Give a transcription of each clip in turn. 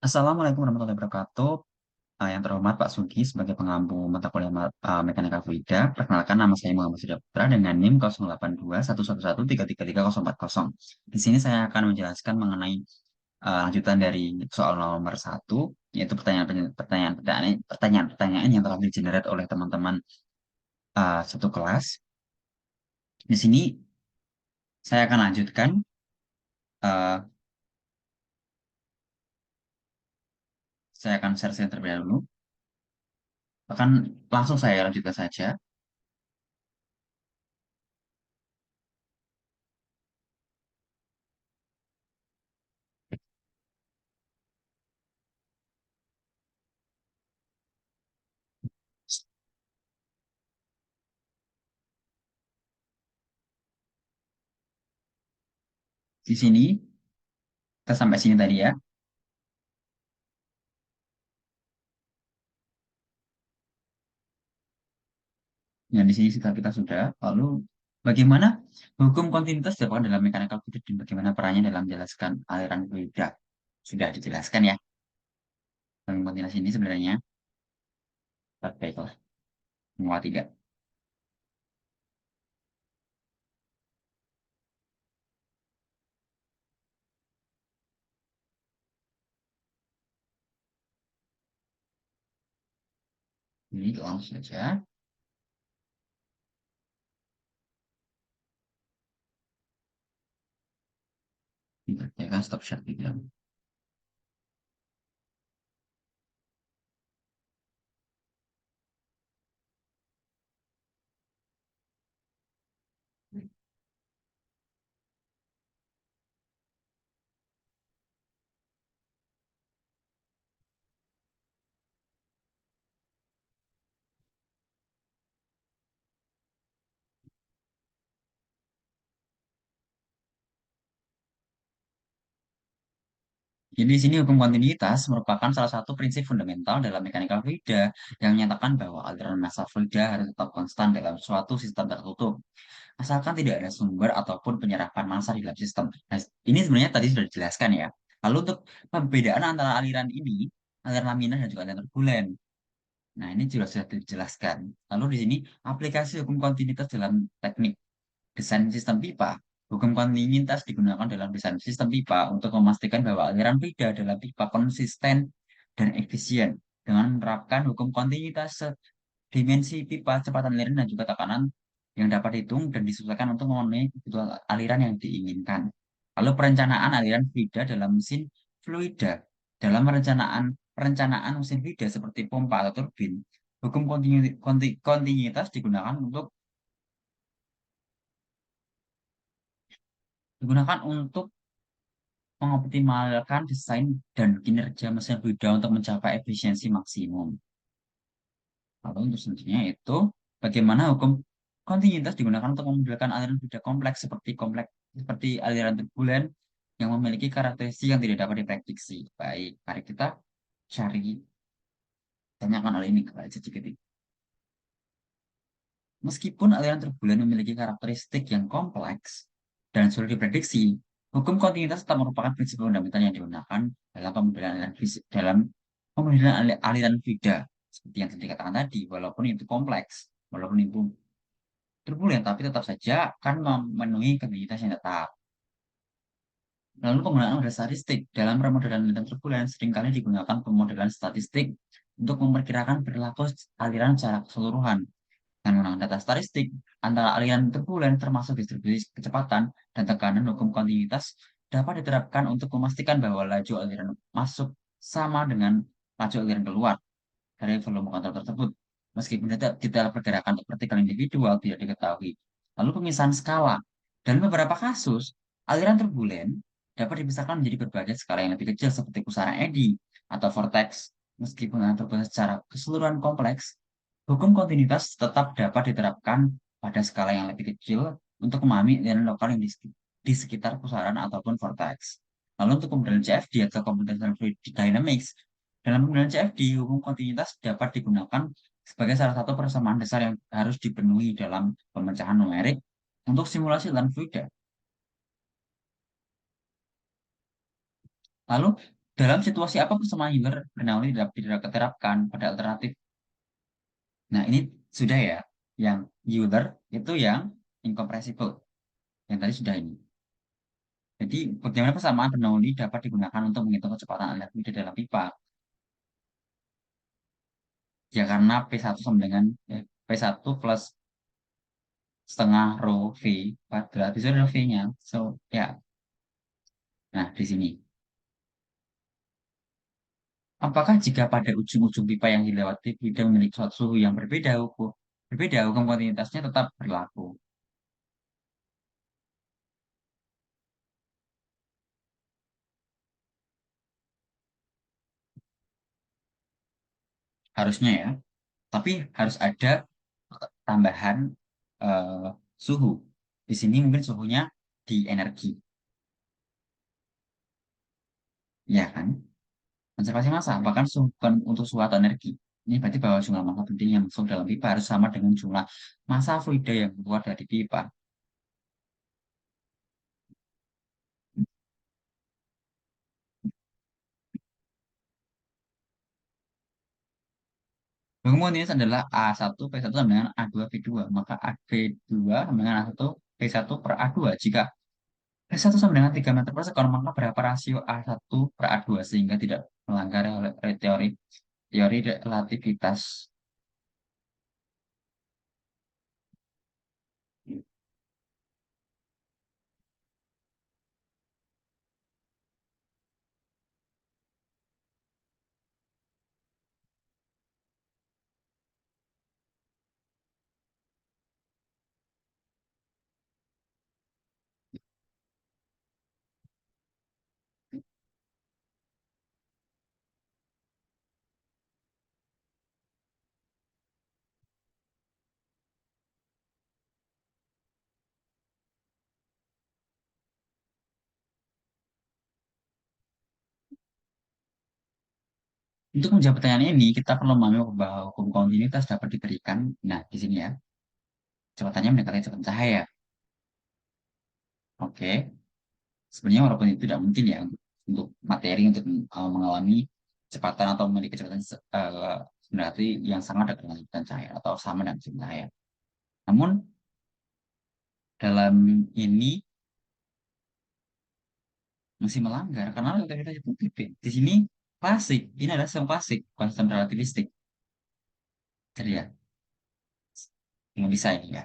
Assalamualaikum warahmatullahi wabarakatuh. Yang terhormat Pak Sugi sebagai pengampu mata kuliah Mekanika Fluida. Perkenalkan nama saya Muhammad Surya Putra dengan NIM 082111333040. Di sini saya akan menjelaskan mengenai lanjutan dari soal nomor satu, yaitu pertanyaan-pertanyaan yang telah di-generate oleh teman-teman satu kelas. Di sini saya akan lanjutkan. eh, saya akan share screen terlebih dahulu. Bahkan langsung saya lanjutkan saja. Di sini kita sampai sini tadi ya. Nah, di sini kita sudah. Lalu, bagaimana hukum kontinuitas dilakukan dalam mechanical fluid dan bagaimana perannya dalam menjelaskan aliran fluida? Sudah dijelaskan ya. Dalam kontinuitas ini sebenarnya, baiklah, semua tiga. Ini langsung saja. Ya kan, stop share video. Jadi di sini hukum kontinuitas merupakan salah satu prinsip fundamental dalam mechanical fluida yang menyatakan bahwa aliran massa fluida harus tetap konstan dalam suatu sistem tertutup, asalkan tidak ada sumber ataupun penyerapan massa di dalam sistem. Nah, ini sebenarnya tadi sudah dijelaskan ya. Lalu untuk perbedaan antara aliran ini, aliran laminar dan juga aliran turbulen. Nah, ini juga sudah dijelaskan. Lalu di sini aplikasi hukum kontinuitas dalam teknik desain sistem pipa. Hukum kontinuitas digunakan dalam desain sistem pipa untuk memastikan bahwa aliran fluida dalam pipa konsisten dan efisien dengan menerapkan hukum kontinuitas dimensi pipa, kecepatan aliran, dan juga tekanan yang dapat dihitung dan disesuaikan untuk memenuhi kebutuhan aliran yang diinginkan. Lalu perencanaan aliran fluida dalam mesin fluida. Dalam perencanaan mesin fluida seperti pompa atau turbin, hukum kontinuitas digunakan untuk mengoptimalkan desain dan kinerja mesin fluida untuk mencapai efisiensi maksimum. Lalu untuk selanjutnya itu bagaimana hukum kontinuitas digunakan untuk memodelkan aliran fluida kompleks seperti aliran turbulen yang memiliki karakteristik yang tidak dapat diprediksi. Baik, mari kita cari tanyakan hal ini kepada ChatGPT. Meskipun aliran turbulen memiliki karakteristik yang kompleks dan sulit diprediksi, hukum kontinuitas tetap merupakan prinsip fundamental yang digunakan dalam pemodelan aliran fluida. Seperti yang saya katakan tadi, walaupun itu kompleks, walaupun itu turbulen, tapi tetap saja akan memenuhi kontinuitas yang tetap. Lalu penggunaan model statistik dalam pemodelan aliran turbulen seringkali digunakan pemodelan statistik untuk memperkirakan perilaku aliran secara keseluruhan. Dengan menggunakan data statistik, antara aliran turbulen termasuk distribusi kecepatan dan tekanan hukum kontinuitas dapat diterapkan untuk memastikan bahwa laju aliran masuk sama dengan laju aliran keluar dari volume kontrol tersebut, meskipun detail pergerakan partikel individual tidak diketahui. Lalu pemisahan skala. Dalam beberapa kasus, aliran turbulen dapat dipisahkan menjadi berbagai skala yang lebih kecil seperti pusaran eddy atau vortex. Meskipun aliran turbulen secara keseluruhan kompleks, hukum kontinuitas tetap dapat diterapkan pada skala yang lebih kecil untuk memahami aliran lokal yang di sekitar pusaran ataupun vortex. Lalu untuk pemodel CFD atau Computational Fluid Dynamics, dalam penggunaan CFD, hukum kontinuitas dapat digunakan sebagai salah satu persamaan dasar yang harus dipenuhi dalam pemecahan numerik untuk simulasi aliran fluida. Lalu, Dalam situasi apa persamaan Euler Bernoulli tidak diterapkan pada alternatif. Nah, ini sudah ya. Yang Euler itu yang incompressible. Yang tadi sudah ini. Jadi, bagaimana persamaan Bernoulli dapat digunakan untuk menghitung kecepatan elektron di dalam pipa? Ya, karena P1 sama dengan P1 plus setengah rho V kuadrat. Itu adalah V-nya. So, ya. Nah, di sini. Apakah jika pada ujung-ujung pipa yang dilewati tidak memiliki suatu suhu yang berbeda, hukum kontinuitasnya tetap berlaku? Harusnya ya. Tapi harus ada tambahan eh, suhu. Di sini mungkin suhunya di energi, ya kan? Konservasi massa, bahkan suhu bukan untuk suhu atau energi. Ini berarti bahwa jumlah massa penting yang masuk dalam pipa harus sama dengan jumlah massa fluida yang keluar dari pipa. Kemudian ini adalah A1 P1 sama dengan A2 V2. Maka V2 sama dengan A1 P1 per A2. Jika P1 sama dengan 3 meter per sekon, maka berapa rasio A1 per A2 sehingga tidak melanggar teori teori relativitas. Untuk menjawab pertanyaan ini, kita perlu memahami bahwa hukum kontinuitas dapat diberikan. Nah, di sini ya, kecepatannya mendekati kecepatan cahaya. Oke, sebenarnya walaupun itu tidak mungkin ya untuk materi untuk mengalami kecepatan atau memiliki kecepatan mendekati yang sangat dekat dengan kecepatan cahaya atau sama dengan kecepatan cahaya. Namun dalam ini masih melanggar karena relativitas itu tipis. Di sini klasik, ini adalah sistem klasik, bukan sistem relativistik. Jadi ya, nggak bisa ini ya.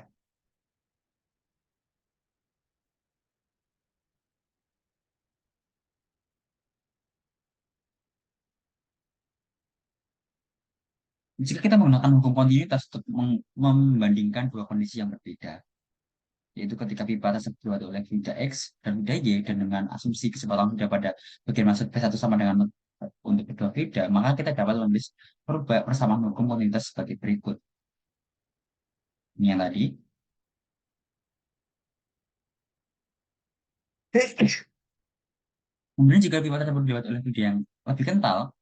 Jika kita menggunakan hukum kontinuitas untuk membandingkan dua kondisi yang berbeda, yaitu ketika pipa tersebut dibuat oleh fluida X dan fluida Y, dan dengan asumsi kecepatan fluida pada bagian masuk P1 sama dengan untuk kedua fluida, maka kita dapat menulis persamaan hukum kontinuitas sebagai berikut. Ini yang tadi. Kemudian jika pipa tersebut dibuat oleh fluida yang lebih kental,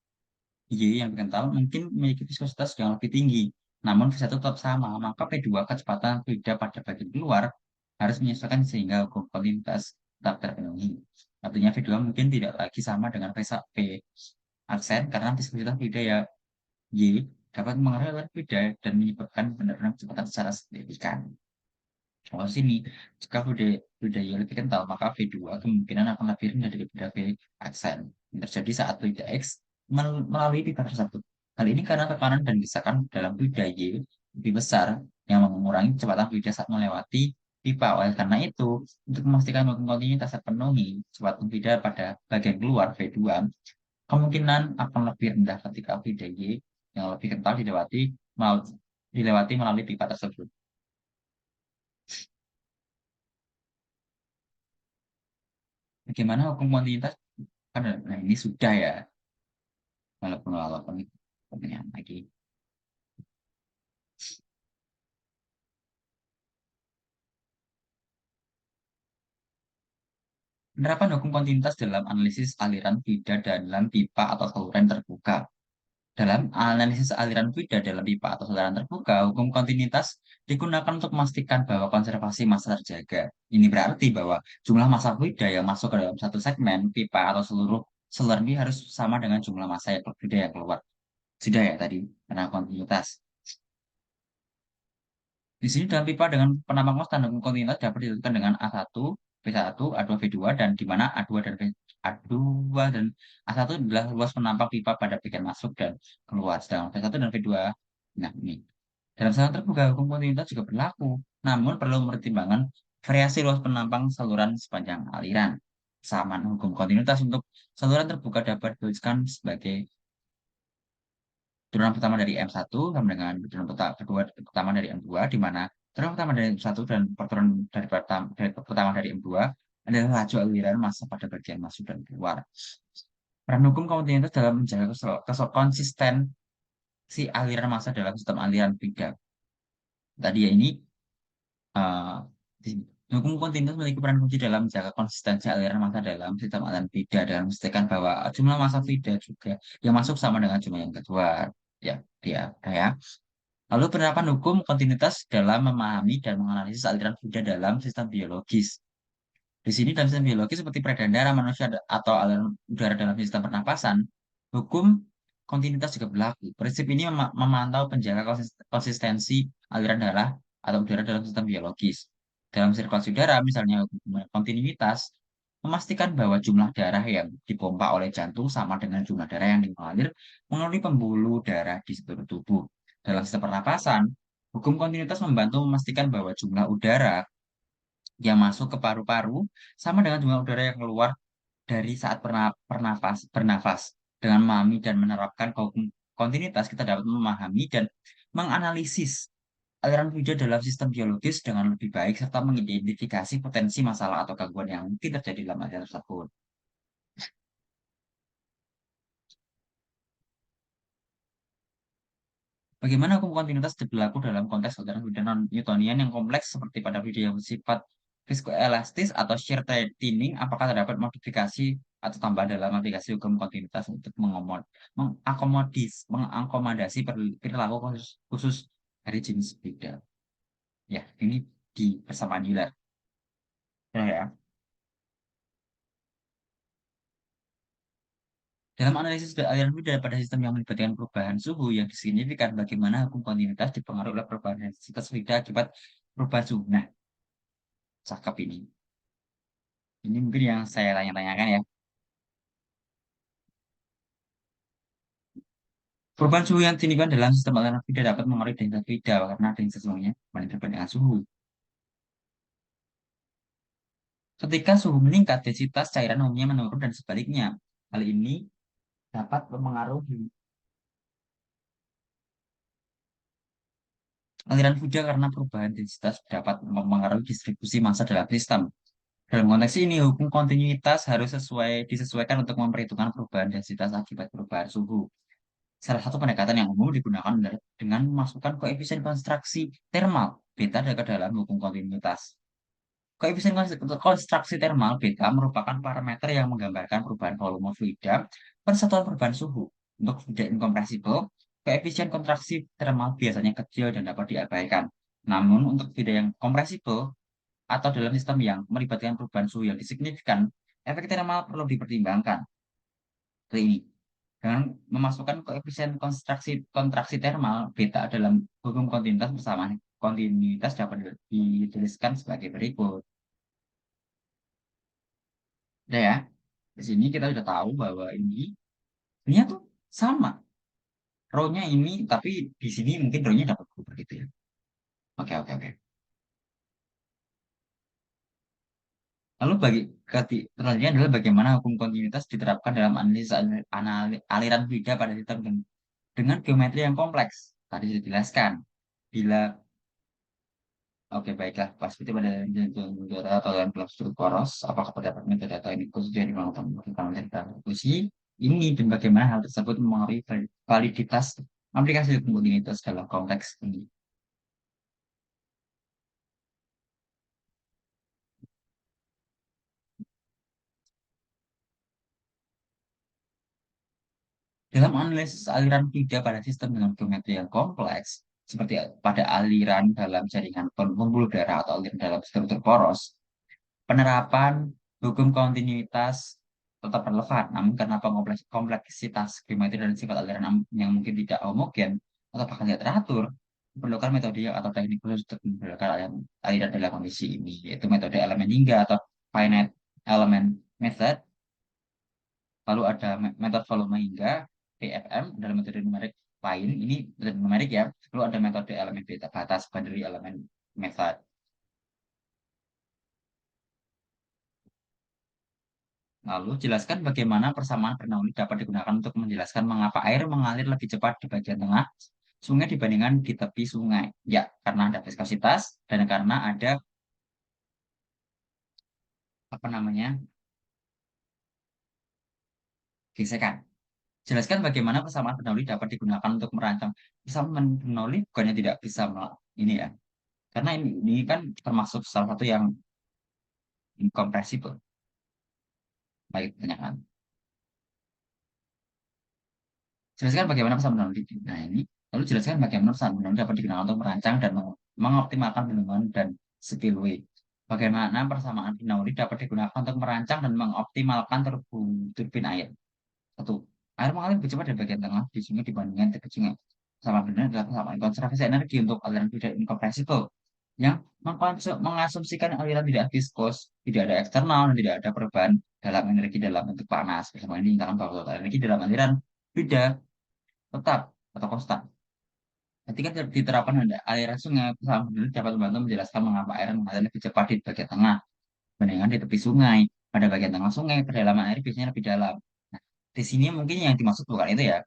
Y yang lebih kental mungkin memiliki viskositas yang lebih tinggi. Namun V1 tetap sama, maka P2 kecepatan fluida pada bagian keluar harus menyesuaikan sehingga hukum kontinuitas tetap terpenuhi. Artinya V2 mungkin tidak lagi sama dengan P aksen karena viskositas fluida ya Y dapat mengaruhi oleh fluida dan menyebabkan penurunan kecepatan secara signifikan. Kalau sini, jika budaya lebih kental, maka V2 kemungkinan akan lebih rendah daripada V aksen. Yang terjadi saat fluida X melalui pipa tersebut. Hal ini karena tekanan dan desakan dalam fluida Y lebih besar yang mengurangi kecepatan fluida saat melewati pipa. Oleh karena itu, untuk memastikan hukum kontinuitas terpenuhi, kecepatan fluida pada bagian keluar V2 kemungkinan akan lebih rendah ketika fluida Y yang lebih kental dilewati melalui pipa tersebut. Bagaimana hukum kontinuitas? Nah, ini sudah ya, walaupun itu pertanyaan lagi. Penerapan hukum kontinuitas dalam analisis aliran fluida dalam pipa atau saluran terbuka. Dalam analisis aliran fluida dalam pipa atau saluran terbuka, hukum kontinuitas digunakan untuk memastikan bahwa konservasi massa terjaga. Ini berarti bahwa jumlah massa fluida yang masuk ke dalam satu segmen pipa atau seluruh saluran ini harus sama dengan jumlah massa yang berbeda yang keluar. Sudah ya tadi, karena kontinuitas. Di sini dalam pipa dengan penampang konstan dan kontinuitas dapat ditentukan dengan A1, B1, A2, B2, dan di mana A2 dan A2 dan A1 adalah luas penampang pipa pada bagian masuk dan keluar. Sedangkan B1 dan B2, nah ini. Dalam saluran terbuka, hukum kontinuitas juga berlaku. Namun perlu mempertimbangkan variasi luas penampang saluran sepanjang aliran. Kesamaan hukum kontinuitas untuk saluran terbuka dapat dituliskan sebagai turunan pertama dari M1 sama dengan turunan kedua pertama dari M2, di mana turunan pertama dari M1 dan perturunan pertama dari M2 adalah laju aliran massa pada bagian masuk dan keluar. Peran hukum kontinuitas dalam menjaga konsisten si aliran massa dalam sistem aliran fluida. Tadi ya ini eh, hukum kontinuitas memiliki peran kunci dalam menjaga konsistensi aliran massa dalam sistem aliran fluida dan memastikan bahwa jumlah massa fluida juga yang masuk sama dengan jumlah yang keluar. Ya, dia ya. Lalu penerapan hukum kontinuitas dalam memahami dan menganalisis aliran fluida dalam sistem biologis. Di sini dalam sistem biologis seperti peredaran darah manusia atau aliran udara dalam sistem pernapasan, hukum kontinuitas juga berlaku. Prinsip ini memantau penjaga konsistensi aliran darah atau udara dalam sistem biologis. Dalam sirkulasi udara, misalnya hukum kontinuitas, memastikan bahwa jumlah darah yang dipompa oleh jantung sama dengan jumlah darah yang mengalir melalui pembuluh darah di seluruh tubuh. Dalam sistem pernapasan, hukum kontinuitas membantu memastikan bahwa jumlah udara yang masuk ke paru-paru sama dengan jumlah udara yang keluar dari saat bernafas. Dengan memahami dan menerapkan hukum kontinuitas, kita dapat memahami dan menganalisis aliran fluida dalam sistem biologis dengan lebih baik serta mengidentifikasi potensi masalah atau gangguan yang mungkin terjadi dalam aliran tersebut. Bagaimana hukum kontinuitas berlaku dalam konteks aliran fluida non-Newtonian yang kompleks seperti pada fluida yang bersifat viskoelastis atau shear tightening? Apakah terdapat modifikasi atau tambahan dalam aplikasi hukum kontinuitas untuk mengakomodasi perilaku khusus dari jenis fluida? Ya, ini di persamaan Euler. Ya. Dalam analisis aliran fluida pada sistem yang melibatkan perubahan suhu yang signifikan, bagaimana hukum kontinuitas dipengaruhi oleh perubahan densitas fluida akibat perubahan suhu. Nah, cakep ini. Ini mungkin yang saya tanya-tanyakan ya. Perubahan suhu yang signifikan dalam sistem aliran fluida dapat mempengaruhi densitas fluida karena densitas suhunya berbanding dengan suhu. Ketika suhu meningkat, densitas cairan umumnya menurun dan sebaliknya. Hal ini dapat mempengaruhi aliran fluida karena perubahan densitas dapat mempengaruhi distribusi massa dalam sistem. Dalam konteks ini, hukum kontinuitas harus disesuaikan untuk memperhitungkan perubahan densitas akibat perubahan suhu. Salah satu pendekatan yang umum digunakan adalah dengan memasukkan koefisien kontraksi termal beta ke dalam hukum kontinuitas. Koefisien kontraksi termal beta merupakan parameter yang menggambarkan perubahan volume fluida per satuan perubahan suhu. Untuk fluida inkompresibel, koefisien kontraksi termal biasanya kecil dan dapat diabaikan. Namun, untuk fluida yang kompresibel atau dalam sistem yang melibatkan perubahan suhu yang signifikan, efek termal perlu dipertimbangkan. Seperti ini. Dengan memasukkan koefisien kontraksi termal beta dalam hukum kontinuitas bersama kontinuitas dapat dituliskan sebagai berikut. Udah ya, di sini kita sudah tahu bahwa ini tuh sama. Rho-nya ini, tapi di sini mungkin rho-nya dapat berubah gitu ya. Oke, oke, oke. Lalu pertanyaannya adalah bagaimana hukum kontinuitas diterapkan dalam analisis aliran fluida pada sistem dengan geometri yang kompleks. Tadi sudah dijelaskan. Bila Oke, baiklah. Pas itu pada jantung udara atau dalam struktur poros, apakah terdapat metode atau ini khusus dari mengutamakan cerita diskusi ini dan bagaimana hal tersebut mempengaruhi validitas aplikasi kontinuitas dalam konteks ini. Dalam analisis aliran fluida pada sistem dengan geometri yang kompleks, seperti pada aliran dalam jaringan pembuluh darah atau aliran dalam struktur poros, penerapan hukum kontinuitas tetap relevan. Namun karena kompleksitas geometri dan sifat aliran yang mungkin tidak homogen atau bahkan tidak teratur, diperlukan metode atau teknik khusus untuk membedakan aliran dalam kondisi ini, yaitu metode elemen hingga atau finite element method. Lalu ada metode volume hingga PFM dalam metode numerik lain. Ini metode numerik ya. Lalu ada metode elemen beta batas boundary element method. Lalu jelaskan bagaimana persamaan Bernoulli dapat digunakan untuk menjelaskan mengapa air mengalir lebih cepat di bagian tengah sungai dibandingkan di tepi sungai. Ya, karena ada viskositas dan karena ada apa namanya gesekan. Jelaskan bagaimana persamaan Bernoulli dapat digunakan untuk merancang. Persamaan Bernoulli bukannya tidak bisa ini ya, karena ini kan termasuk salah satu yang incompressible. Baik, tanyakan. Jelaskan bagaimana persamaan Bernoulli. Nah, ini. Lalu jelaskan bagaimana persamaan Bernoulli dapat digunakan untuk merancang dan mengoptimalkan bendungan dan spillway. Bagaimana persamaan Bernoulli dapat digunakan untuk merancang dan mengoptimalkan turbin air. Satu, air mengalir lebih cepat dari bagian tengah di sungai dibandingkan tepi sungai. Sama benar adalah persamaan konservasi energi untuk aliran tidak incompressible yang mengasumsikan aliran tidak viskos, tidak ada eksternal, dan tidak ada perubahan dalam energi dalam bentuk panas. Bersama ini dinyatakan bahwa total energi dalam aliran tidak tetap atau konstan. Ketika diterapkan pada aliran sungai, persamaan Bernoulli dapat membantu menjelaskan mengapa air mengalir lebih cepat di bagian tengah dibandingkan di tepi sungai. Pada bagian tengah sungai, kedalaman air biasanya lebih dalam. Nah, di sini mungkin yang dimaksud bukan itu ya.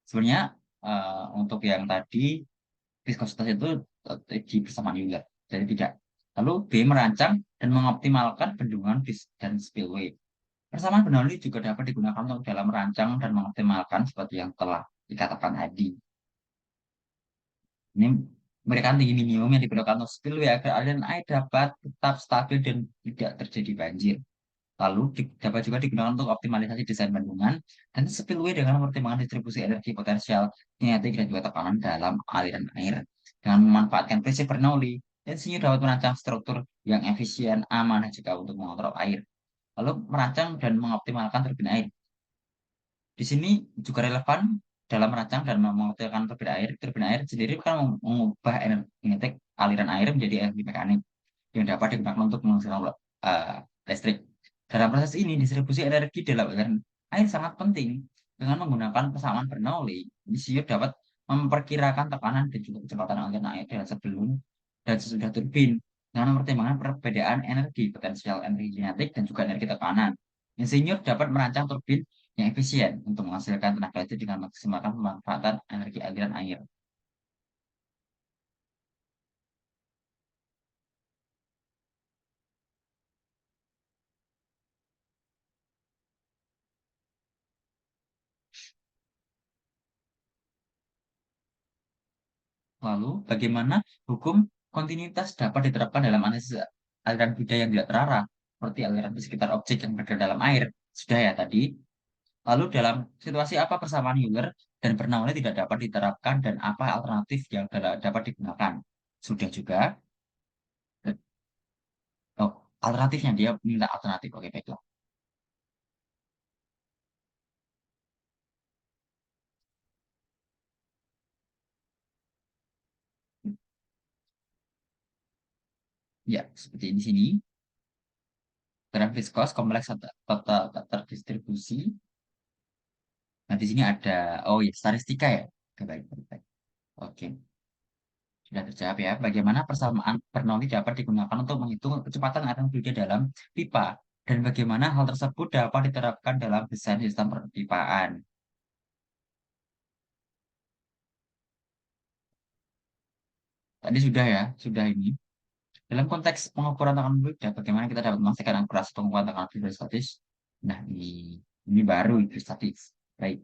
Sebenarnya untuk yang tadi viskositas itu di persamaan Euler. Jadi tidak. Lalu B merancang dan mengoptimalkan bendungan dan spillway. Persamaan Bernoulli juga dapat digunakan untuk dalam merancang dan mengoptimalkan seperti yang telah dikatakan tadi. Ini memberikan tinggi minimum yang diperlukan untuk spillway agar aliran air dapat tetap stabil dan tidak terjadi banjir. Lalu dapat juga digunakan untuk optimalisasi desain bendungan dan spillway dengan mempertimbangkan distribusi energi potensial kinetik dan juga tekanan dalam aliran air. Dengan memanfaatkan prinsip Bernoulli, insinyur dapat merancang struktur yang efisien, aman, dan juga untuk mengontrol air. Lalu merancang dan mengoptimalkan turbin air. Di sini juga relevan dalam merancang dan mengoptimalkan turbin air. Turbin air sendiri kan mengubah energi kinetik aliran air menjadi energi mekanik yang dapat digunakan untuk menghasilkan listrik. Dalam proses ini, distribusi energi dalam aliran air sangat penting. Dengan menggunakan persamaan Bernoulli, insinyur dapat memperkirakan tekanan dan juga kecepatan aliran air dari sebelum dan sesudah turbin dengan mempertimbangkan perbedaan energi, potensial energi kinetik, dan juga energi tekanan. Insinyur dapat merancang turbin yang efisien untuk menghasilkan tenaga listrik dengan maksimalkan pemanfaatan energi aliran air. Lalu, bagaimana hukum kontinuitas dapat diterapkan dalam analisis aliran budaya yang tidak terarah, seperti aliran di sekitar objek yang berada dalam air? Sudah ya tadi. Lalu, dalam situasi apa persamaan Euler dan Bernoulli tidak dapat diterapkan dan apa alternatif yang dapat digunakan? Sudah juga. Oh, alternatifnya dia minta alternatif. Oke, baiklah. Ya, seperti di sini. Graf viskos kompleks terdistribusi. Nah, di sini ada, oh ya, statistika ya. Oke, baik, baik, baik. Oke. Sudah terjawab ya. Bagaimana persamaan Bernoulli dapat digunakan untuk menghitung kecepatan aliran fluida dalam pipa dan bagaimana hal tersebut dapat diterapkan dalam desain sistem perpipaan. Tadi sudah ya, sudah ini. Dalam konteks pengukuran tekanan fluida, bagaimana kita dapat memastikan akurasi pengukuran tekanan fluida statis? Nah, ini baru itu statis. Baik,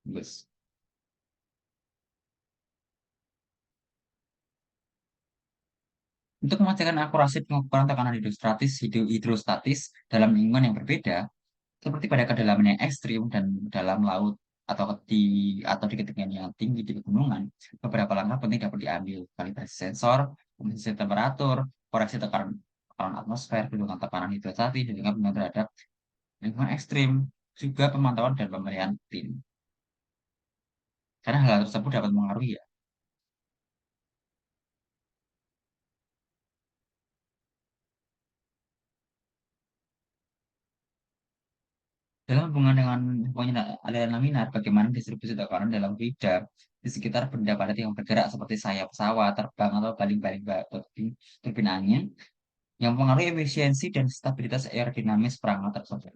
bagus. Untuk memastikan akurasi pengukuran tekanan hidrostatis dalam lingkungan yang berbeda, seperti pada kedalaman yang ekstrim dan dalam laut atau di ketinggian yang tinggi di pegunungan, beberapa langkah penting dapat diambil: kalibrasi sensor, kondisi temperatur, koreksi tekanan atmosfer, bendungan tekanan hidrostatis, dan juga terhadap lingkungan ekstrim, juga pemantauan dan pemilihan tim. Karena hal tersebut dapat mengaruhi ya. Dalam hubungan dengan aliran laminar, bagaimana distribusi tekanan dalam fluida di sekitar benda padat yang bergerak seperti sayap pesawat, terbang, atau baling-baling turbin angin yang mempengaruhi efisiensi dan stabilitas aerodinamis perangkat tersebut.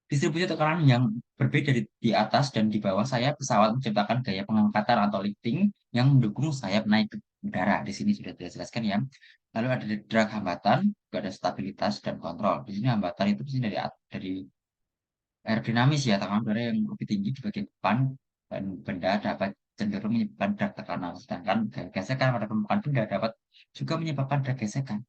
Distribusi tekanan yang berbeda di atas dan di bawah sayap pesawat menciptakan gaya pengangkatan atau lifting yang mendukung sayap naik ke udara. Di sini sudah dijelaskan ya. Lalu ada drag hambatan, juga ada stabilitas dan kontrol. Di sini hambatan itu biasanya dari aerodinamis ya, tekanan udara yang lebih tinggi di bagian depan dan benda dapat cenderung menyebabkan drag tekanan. Sedangkan gaya gesekan pada permukaan benda dapat juga menyebabkan drag gesekan.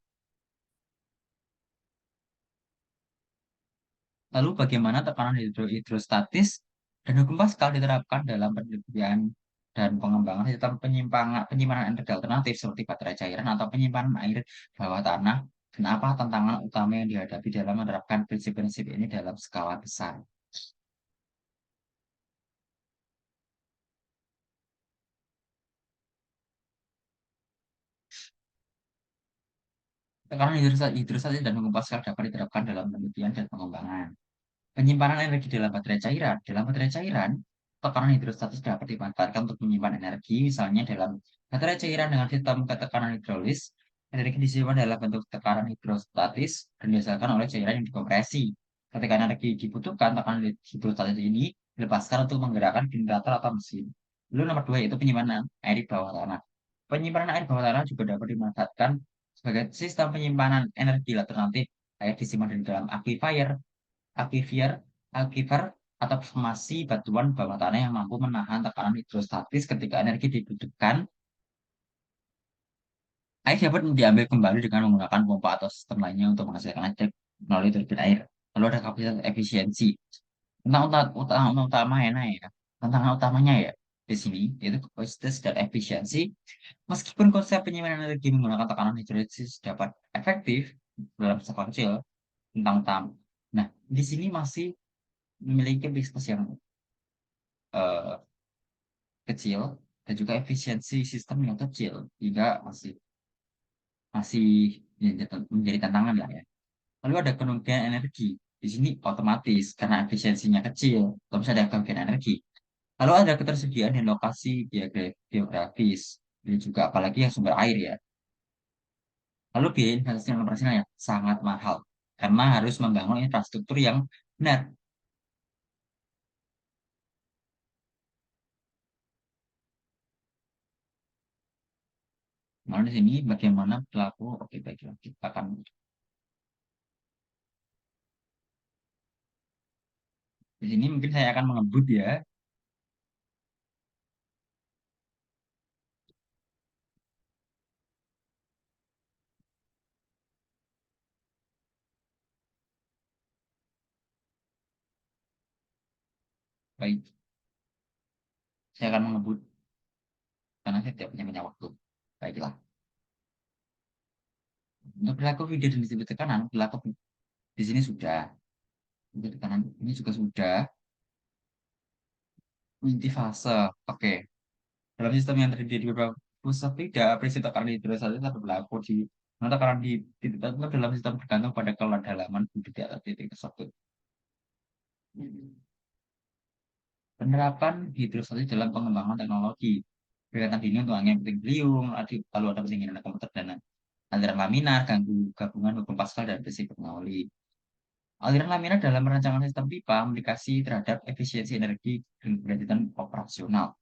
Lalu bagaimana tekanan hidrostatis dan hukum Pascal diterapkan dalam penelitian dan pengembangan sistem penyimpanan energi alternatif seperti baterai cairan atau penyimpanan air bawah tanah, dan apa tantangan utama yang dihadapi dalam menerapkan prinsip-prinsip ini dalam skala besar. Tekanan hidrostatis dan hukum Pascal dapat diterapkan dalam penelitian dan pengembangan. Penyimpanan energi dalam baterai cairan. Dalam baterai cairan, tekanan hidrostatis dapat dimanfaatkan untuk menyimpan energi, misalnya dalam baterai cairan dengan sistem ketekanan hidrolis. Energi disimpan dalam bentuk tekanan hidrostatis dan dihasilkan oleh cairan yang dikompresi. Ketika energi dibutuhkan, tekanan hidrostatis ini dilepaskan untuk menggerakkan generator atau mesin. Lalu nomor dua yaitu penyimpanan air di bawah tanah. Penyimpanan air bawah tanah juga dapat dimanfaatkan sebagai sistem penyimpanan energi alternatif. Air disimpan di dalam aquifer, aquifer atau formasi batuan bawah tanah yang mampu menahan tekanan hidrostatis ketika energi dibutuhkan. Air dapat diambil kembali dengan menggunakan pompa atau sistem lainnya untuk menghasilkan air melalui turbin air. Lalu ada kapasitas efisiensi. Tantangan utamanya ya, tantangan utamanya ya di sini yaitu kapasitas dan efisiensi. Meskipun konsep penyimpanan energi menggunakan tekanan hidrostatis dapat efektif dalam skala kecil, tentang utama. Nah, di sini masih memiliki bisnis yang eh, kecil dan juga efisiensi sistem yang kecil hingga masih masih menjadi tantangan lah ya. Lalu ada kerugian energi. Di sini otomatis karena efisiensinya kecil, terus ada kerugian energi. Lalu ada ketersediaan dan lokasi geografis, dan juga apalagi yang sumber air ya. Lalu biaya investasi dan operasional yang sangat mahal karena harus membangun infrastruktur yang benar. Lalu di sini bagaimana pelaku, oke baiklah kita akan di sini mungkin saya akan mengebut ya. Baik, saya akan mengebut karena saya tidak punya banyak waktu. Baiklah. Untuk perilaku video dan disebut tekanan, perilaku di sini sudah. Untuk tekanan ini juga sudah. Inti fase. Oke. Dalam sistem yang terdiri dari beberapa pusat tidak, prinsip tekanan hidrostatis tetap berlaku di mana tekanan di titik tertentu dalam sistem bergantung pada kedalaman budi di atas titik tersebut. Penerapan hidrostatis dalam pengembangan teknologi. Peringatan dini untuk angin puting beliung, lalu ada pendinginan komputer dan aliran laminar, gabungan hukum Pascal dan prinsip Bernoulli. Aliran laminar dalam perancangan sistem pipa memiliki terhadap efisiensi energi dan keberlanjutan operasional.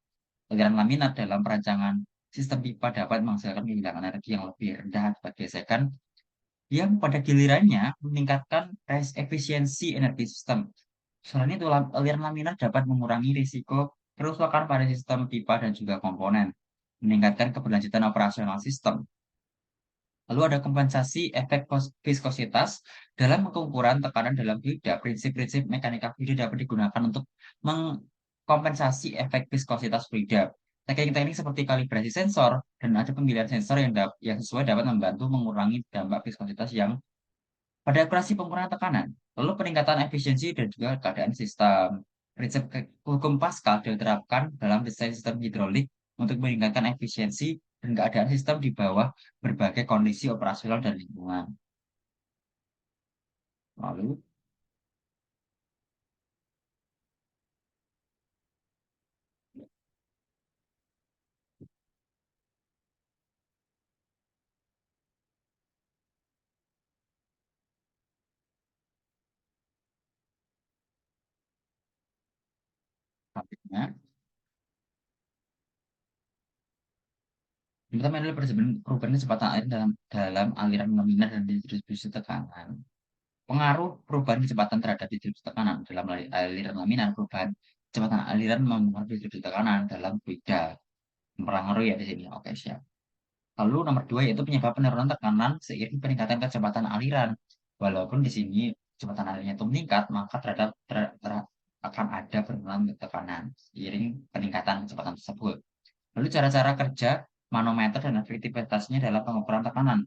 Aliran laminar dalam perancangan sistem pipa dapat menghasilkan kehilangan energi yang lebih rendah akibat gesekan yang pada gilirannya meningkatkan efisiensi energi sistem. Selain itu, aliran laminar dapat mengurangi risiko kerusakan pada sistem pipa dan juga komponen, meningkatkan keberlanjutan operasional sistem. Lalu ada kompensasi efek viskositas dalam pengukuran tekanan dalam fluida. Prinsip-prinsip mekanika fluida dapat digunakan untuk mengkompensasi efek viskositas fluida. Teknik-teknik seperti kalibrasi sensor dan ada pemilihan sensor yang sesuai dapat membantu mengurangi dampak viskositas yang pada akurasi pengurangan tekanan. Lalu peningkatan efisiensi dan juga keadaan sistem. Prinsip hukum Pascal diterapkan dalam desain sistem hidrolik untuk meningkatkan efisiensi dan keadaan sistem di bawah berbagai kondisi operasional dan lingkungan. Lalu, selanjutnya, yang pertama adalah perubahan kecepatan air dalam aliran laminar dan distribusi tekanan. Pengaruh perubahan kecepatan terhadap distribusi tekanan dalam aliran laminar, perubahan kecepatan aliran mempengaruhi distribusi tekanan dalam fluida. Mempengaruhi ya di sini. Oke, siap. Lalu nomor dua yaitu penyebab penurunan tekanan seiring peningkatan kecepatan aliran. Walaupun di sini kecepatan alirannya itu meningkat, maka akan ada penurunan tekanan seiring peningkatan kecepatan tersebut. Lalu cara-cara kerja manometer dan efektivitasnya dalam pengukuran tekanan.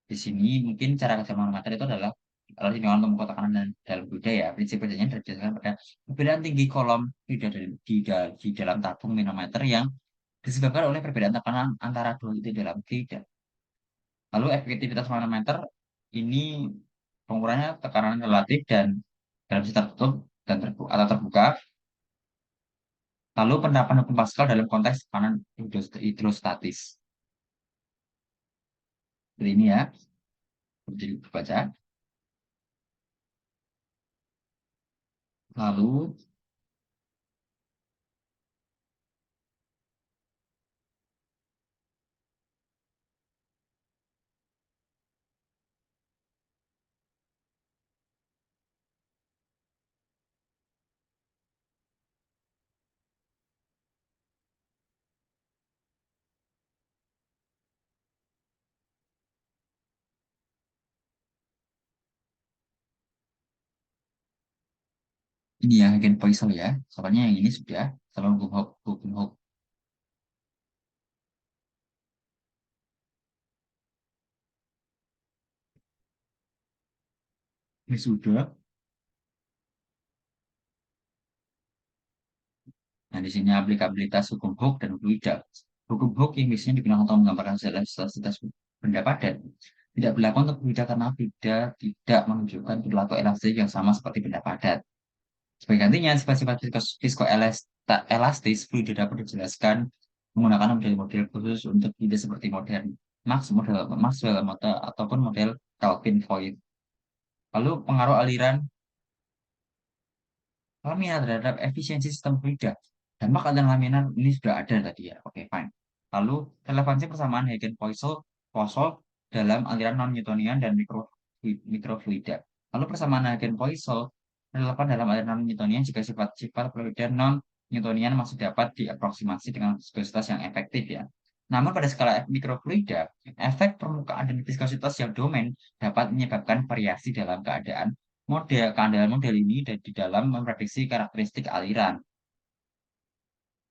Di sini mungkin cara kerja manometer itu adalah kalau ini untuk mengukur tekanan dan dalam budaya, prinsip kerjanya berdasarkan pada perbedaan tinggi kolom di dalam tabung manometer yang disebabkan oleh perbedaan tekanan antara dua titik dalam fluida. Lalu efektivitas manometer ini pengukurannya tekanan relatif dan dalam sistem tertutup dan atau terbuka. Lalu penerapan hukum Pascal dalam konteks tekanan hidrostatis. Jadi ini ya, jadi baca. Lalu ini ya Hagen Poisson ya. Soalnya yang ini sudah sama hukum ini sudah. Nah, di sini aplikabilitas hukum Hooke dan hukum Ida. Hukum Hooke yang biasanya digunakan untuk menggambarkan elastisitas benda padat tidak berlaku untuk fluida karena fluida tidak menunjukkan perilaku elastis yang sama seperti benda padat. Sebagai gantinya, sifat-sifat viskoelastis fluida dapat dijelaskan menggunakan model-model khusus untuk fluida seperti model Maxwell model ataupun model Kelvin-Voigt. Lalu pengaruh aliran laminar terhadap efisiensi sistem fluida. Dampak aliran laminar ini sudah ada tadi ya. Oke, fine. Lalu relevansi persamaan Hagen-Poisson dalam aliran non-Newtonian dan mikrofluida. Lalu persamaan Hagen-Poisson relevan dalam aliran non-Newtonian jika sifat-sifat fluida non-Newtonian masih dapat diaproksimasi dengan viskositas yang efektif ya. Namun pada skala mikrofluida, efek permukaan dan viskositas yang domain dapat menyebabkan variasi dalam keandaian model ini dan di dalam memprediksi karakteristik aliran.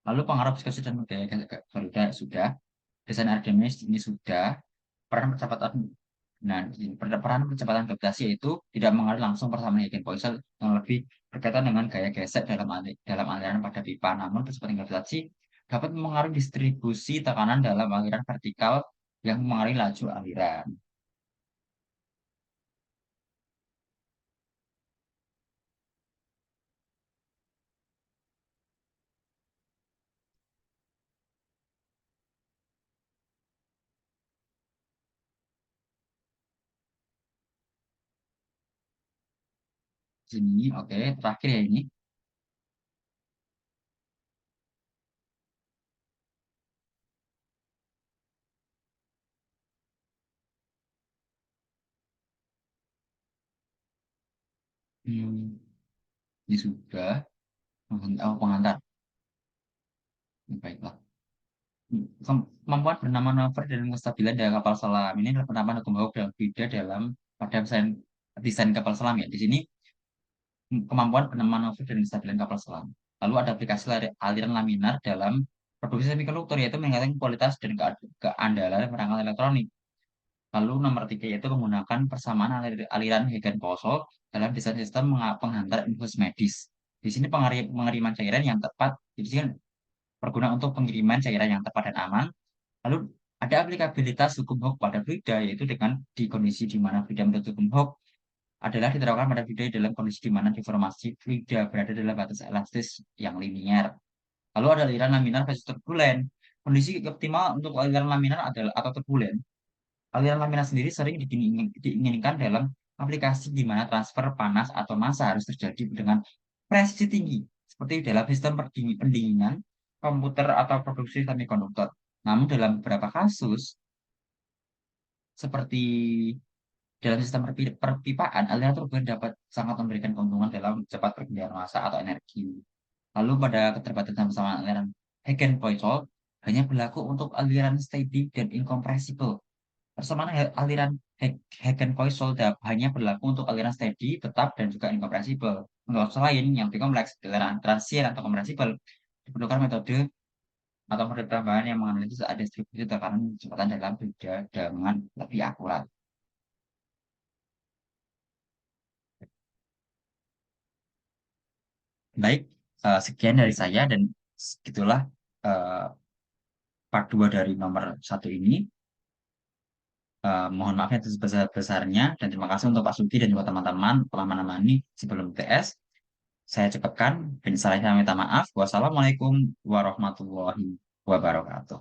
Lalu pengaruh viskositas dan budaya Garuda sudah, desain aerodinamis ini sudah, peran percepatan peran percepatan gravitasi itu tidak mengaruhi langsung persamaan Higgs-Poisson yang lebih berkaitan dengan gaya gesek dalam aliran pada pipa. Namun percepatan gravitasi dapat mengaruhi distribusi tekanan dalam aliran vertikal yang mengaruhi laju aliran. Sini, oke, terakhir ya ini. Hmm, ini sudah. Pengantar. Baiklah. Kemampuan bernama manuver dan kestabilan dari kapal selam ini adalah penerapan hukum Hooke dan Fida dalam pada desain kapal selam ya. Di sini kemampuan bernama manuver dan kestabilan kapal selam. Lalu ada aplikasi aliran laminar dalam Produksi semikonduktor yaitu meningkatkan kualitas dan keandalan perangkat elektronik. Lalu nomor tiga yaitu menggunakan persamaan aliran Hagen-Poiseuille dalam desain sistem penghantar infus medis. Di sini pengiriman cairan yang tepat, di sini berguna untuk pengiriman cairan yang tepat dan aman. Lalu ada aplikabilitas hukum Hooke pada fluida, yaitu dengan di kondisi di mana fluida menurut hukum Hooke adalah diterapkan pada fluida dalam kondisi di mana deformasi fluida berada dalam batas elastis yang linier. Lalu ada aliran laminar versus turbulen. Kondisi optimal untuk aliran laminar adalah atau turbulen. Aliran laminar sendiri sering diinginkan dalam aplikasi di mana transfer panas atau massa harus terjadi dengan presisi tinggi, seperti dalam sistem pendinginan, komputer atau produksi semikonduktor. Namun dalam beberapa kasus, seperti dalam sistem perpipaan, aliran turbulen dapat sangat memberikan keuntungan dalam cepat perpindahan massa atau energi. Lalu pada keterbatasan persamaan aliran Hagen-Poiseuille hanya berlaku untuk aliran steady dan incompressible. Persamaan aliran Hagen-Poiseuille hanya berlaku untuk aliran steady, tetap, dan juga incompressible. Untuk lain yang lebih kompleks, aliran transient atau komprensibel, diperlukan metode atau metode tambahan yang menganalisis distribusi tekanan kecepatan dalam beda dengan lebih akurat. Baik, sekian dari saya dan segitulah eh, part 2 dari nomor satu ini. Mohon maaf yang sebesar-besarnya dan terima kasih untuk Pak Sudi dan juga teman-teman telah menemani sebelum UTS. Saya cukupkan dan saya minta maaf. Wassalamualaikum warahmatullahi wabarakatuh.